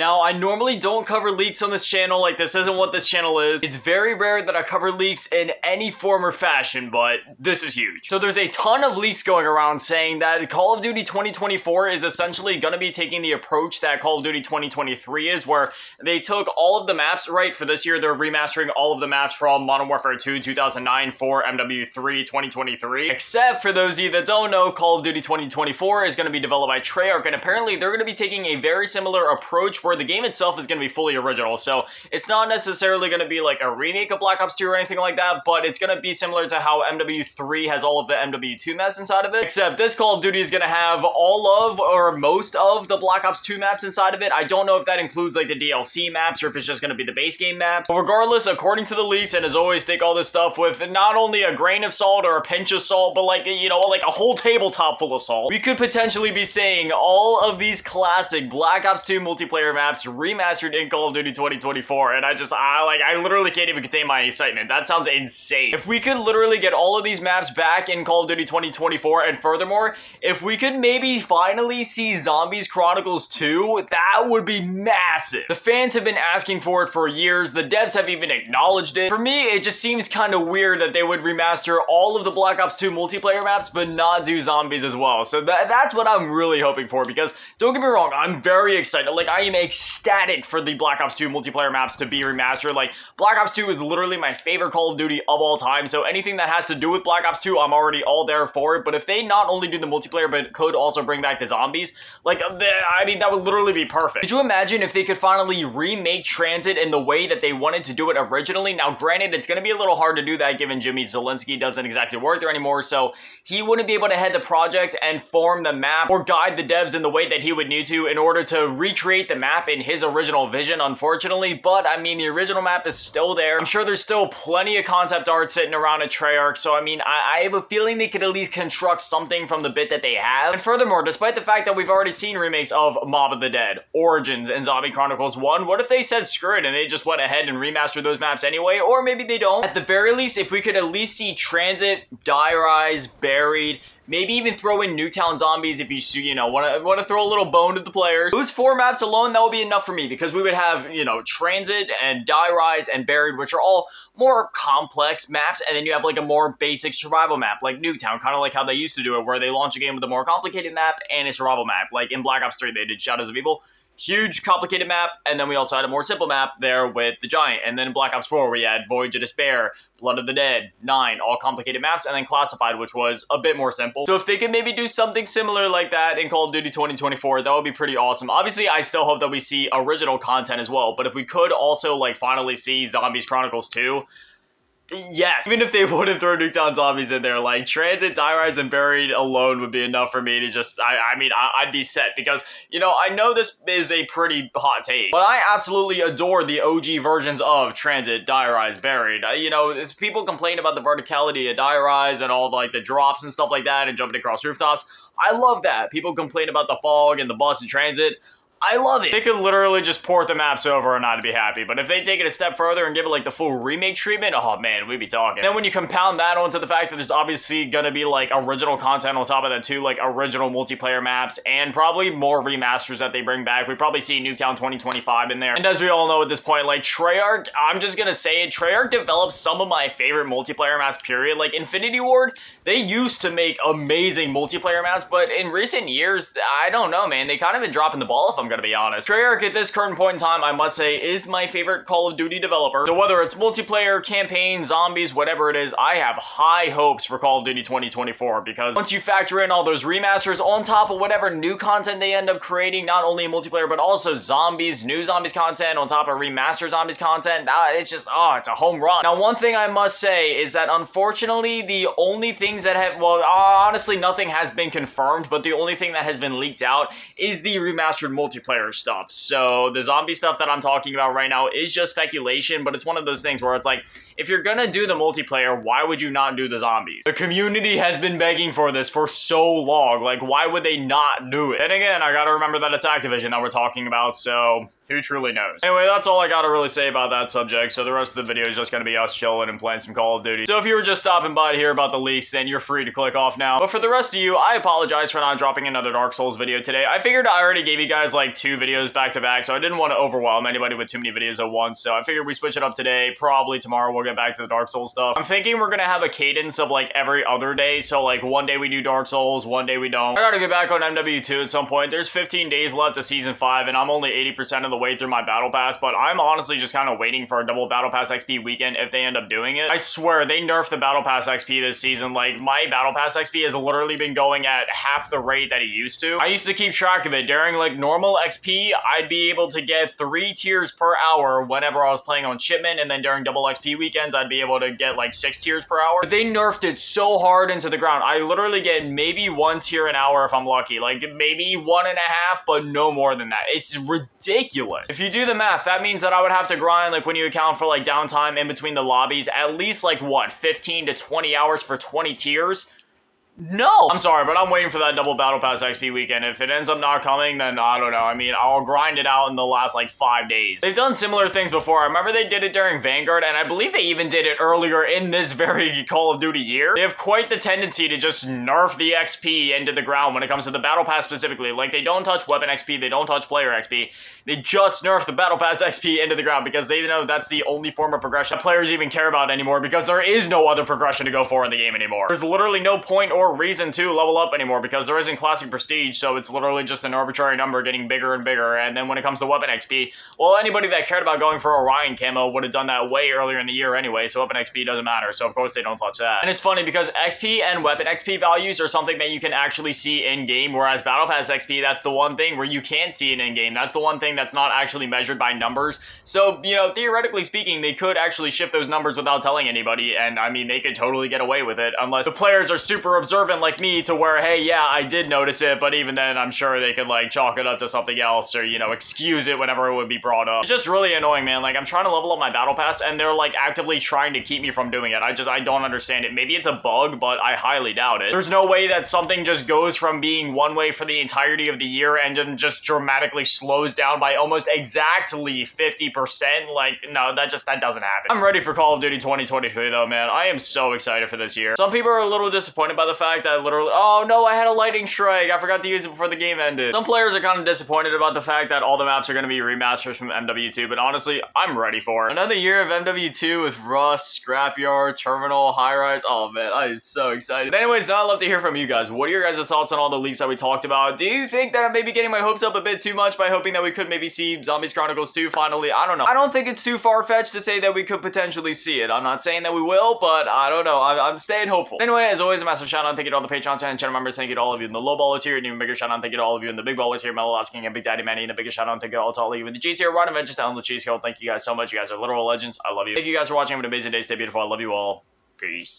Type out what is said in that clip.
Now, I normally don't cover leaks on this channel, like this isn't what this channel is. It's very rare that I cover leaks in any form or fashion, but this is huge. So there's a ton of leaks going around saying that Call of Duty 2024 is essentially going to be taking the approach that Call of Duty 2023 is, where they took all of the maps, right? For this year, they're remastering all of the maps from Modern Warfare 2, 2009, 4, MW3, 2023. Except for those of you that don't know, Call of Duty 2024 is going to be developed by Treyarch, and apparently they're going to be taking a very similar approach where the game itself is going to be fully original. So it's not necessarily going to be like a remake of Black Ops 2 or anything like that, but it's going to be similar to how MW3 has all of the MW2 maps inside of it. Except this Call of Duty is going to have all of or most of the Black Ops 2 maps inside of it. I don't know if that includes like the DLC maps or if it's just going to be the base game maps. But regardless, according to the leaks, and as always, take all this stuff with not only a grain of salt or a pinch of salt, but like, you know, like a whole tabletop full of salt. We could potentially be seeing all of these classic Black Ops 2 multiplayer maps remastered in Call of Duty 2024, and I literally can't even contain my excitement. That sounds insane. If we could literally get all of these maps back in Call of Duty 2024, and furthermore, if we could maybe finally see Zombies Chronicles 2, that would be massive. The fans have been asking for it for years. The devs have even acknowledged it. For me, it just seems kind of weird that they would remaster all of the Black Ops 2 multiplayer maps, but not do zombies as well. So that's what I'm really hoping for, because don't get me wrong, I'm very excited. Like, I am ecstatic for the Black Ops 2 multiplayer maps to be remastered. Like, Black Ops 2 is literally my favorite Call of Duty of all time, so anything that has to do with Black Ops 2, I'm already all there for it. But if they not only do the multiplayer, but could also bring back the zombies, like, I mean, that would literally be perfect. Could you imagine if they could finally remake Transit in the way that they wanted to do it originally? Now, granted, it's going to be a little hard to do that given Jimmy Zielinski doesn't exactly work there anymore, so he wouldn't be able to head the project and form the map or guide the devs in the way that he would need to in order to recreate the map in his original vision, unfortunately. But, I mean, the original map is still there. I'm sure there's still plenty of concept art sitting around at Treyarch, so, I mean, I have a feeling they could at least construct something from the bit that they have. And furthermore, despite the fact that we've already seen remakes of Mob of the Dead, Origins, and Zombie Chronicles 1, what if they said screw it and they just went ahead and remastered those maps anyway? Or maybe they don't. At the very least, if we could at least see Transit, Die Rise, Buried, maybe even throw in Nuketown Zombies if you know, want to throw a little bone to the players. Those 4 maps alone, that would be enough for me, because we would have, you know, Transit and Die Rise and Buried, which are all more complex maps, and then you have like a more basic survival map like Nuketown, kind of like how they used to do it, where they launch a game with a more complicated map and a survival map. Like in Black Ops 3, they did Shadows of Evil. Huge, complicated map, and then we also had a more simple map there with the Giant. And then in Black Ops 4, we had Voyage of Despair, Blood of the Dead, 9, all complicated maps, and then Classified, which was a bit more simple. So if they could maybe do something similar like that in Call of Duty 2024, that would be pretty awesome. Obviously, I still hope that we see original content as well, but if we could also, like, finally see Zombies Chronicles 2, yes, even if they wouldn't throw Nuketown Zombies in there, like Transit, Die Rise, and Buried alone would be enough for me to just, I'd be set, because, you know, I know this is a pretty hot take, but I absolutely adore the OG versions of Transit, Die Rise, Buried. You know, people complain about the verticality of Die Rise and all like the drops and stuff like that and jumping across rooftops. I love that. People complain about the fog and the bus and Transit. I love it. They could literally just port the maps over and I'd be happy. But if they take it a step further and give it like the full remake treatment, oh man, we'd be talking. Then when you compound that onto the fact that there's obviously gonna be like original content on top of that too, like original multiplayer maps and probably more remasters that they bring back. We probably see Nuketown 2025 in there. And as we all know at this point, like Treyarch, I'm just gonna say it, Treyarch develops some of my favorite multiplayer maps, period. Like Infinity Ward, they used to make amazing multiplayer maps, but in recent years, I don't know, man, they kind of been dropping the ball if I'm gonna be honest. Treyarch at this current point in time, I must say, is my favorite Call of Duty developer. So whether it's multiplayer, campaign, zombies, whatever it is, I have high hopes for Call of Duty 2024, because once you factor in all those remasters on top of whatever new content they end up creating, not only in multiplayer, but also zombies, new zombies content on top of remastered zombies content, it's just, it's a home run. Now, one thing I must say is that unfortunately, the only things that have, well, honestly, nothing has been confirmed, but the only thing that has been leaked out is the remastered multiplayer stuff. So the zombie stuff that I'm talking about right now is just speculation, but it's one of those things where it's like, if you're gonna do the multiplayer, why would you not do the zombies? The community has been begging for this for so long. Like, why would they not do it? And again, I gotta remember that it's Activision that we're talking about, so Who truly knows? Anyway, that's all I gotta really say about that subject, so the rest of the video is just gonna be us chilling and playing some Call of Duty. So if you were just stopping by to hear about the leaks, then you're free to click off now. But for the rest of you, I apologize for not dropping another Dark Souls video today. I figured I already gave you guys like 2 videos back to back, so I didn't want to overwhelm anybody with too many videos at once, so I figured we switch it up today. Probably tomorrow we'll get back to the Dark Souls stuff. I'm thinking we're gonna have a cadence of like every other day, so like one day we do Dark Souls, one day we don't. I gotta get back on MW2 at some point. There's 15 days left of Season 5, and I'm only 80% of the way through my Battle Pass, but I'm honestly just kind of waiting for a double Battle Pass XP weekend if they end up doing it. I swear, they nerfed the Battle Pass XP this season. Like, my Battle Pass XP has literally been going at half the rate that it used to. I used to keep track of it. During, like, normal XP, I'd be able to get 3 tiers per hour whenever I was playing on Shipment, and then during double XP weekends, I'd be able to get, like, 6 tiers per hour. But they nerfed it so hard into the ground. I literally get maybe 1 tier an hour if I'm lucky. Like, maybe 1.5, but no more than that. It's ridiculous. If you do the math, that means that I would have to grind, like when you account for like downtime in between the lobbies, at least like what, 15 to 20 hours for 20 tiers? No! I'm sorry, but I'm waiting for that double Battle Pass XP weekend. If it ends up not coming, then I don't know. I mean, I'll grind it out in the last, like, 5 days. They've done similar things before. I remember they did it during Vanguard, and I believe they even did it earlier in this very Call of Duty year. They have quite the tendency to just nerf the XP into the ground when it comes to the Battle Pass specifically. Like, they don't touch weapon XP, they don't touch player XP. They just nerf the Battle Pass XP into the ground because they know that's the only form of progression that players even care about anymore, because there is no other progression to go for in the game anymore. There's literally no point or reason to level up anymore because there isn't Classic Prestige, so it's literally just an arbitrary number getting bigger and bigger. And then when it comes to weapon XP, well, anybody that cared about going for Orion camo would have done that way earlier in the year anyway, so weapon XP doesn't matter, so of course they don't touch that. And it's funny because XP and weapon XP values are something that you can actually see in-game, whereas Battle Pass XP, that's the one thing where you can't see it in-game. That's the one thing that's not actually measured by numbers. So, you know, theoretically speaking, they could actually shift those numbers without telling anybody, and I mean, they could totally get away with it, unless the players are super observant like me to where, hey, yeah, I did notice it, but even then, I'm sure they could, like, chalk it up to something else or, you know, excuse it whenever it would be brought up. It's just really annoying, man. Like, I'm trying to level up my Battle Pass, and they're, like, actively trying to keep me from doing it. I don't understand it. Maybe it's a bug, but I highly doubt it. There's no way that something just goes from being one way for the entirety of the year and then just dramatically slows down by almost exactly 50%. Like, no, that doesn't happen. I'm ready for Call of Duty 2023, though, man. I am so excited for this year. Some people are a little disappointed by the fact that literally, oh, no, I had a lightning strike. I forgot to use it before the game ended. Some players are kind of disappointed about the fact that all the maps are going to be remasters from MW2, but honestly, I'm ready for it. Another year of MW2 with Rust, Scrapyard, Terminal, High Rise. Oh man, I am so excited. But anyways, now I'd love to hear from you guys. What are your guys' thoughts on all the leaks that we talked about? Do you think that I'm maybe getting my hopes up a bit too much by hoping that we could maybe see Zombies Chronicles 2 finally? I don't know. I don't think it's too far-fetched to say that we could potentially see it. I'm not saying that we will, but I don't know. I'm staying hopeful. Anyway, as always, a massive shout out. Thank you to all the Patreon and channel members. Thank you to all of you in the low baller tier, and even bigger shout out. Thank you to all of you in the big baller tier, Mellow Asking and Big Daddy Manny, and the biggest shout out. Thank you all to all of you in the G tier, Ron Adventures down the Cheese Hill. Thank you guys so much. You guys are literal legends. I love you. Thank you guys for watching. Have an amazing day. Stay beautiful. I love you all. Peace.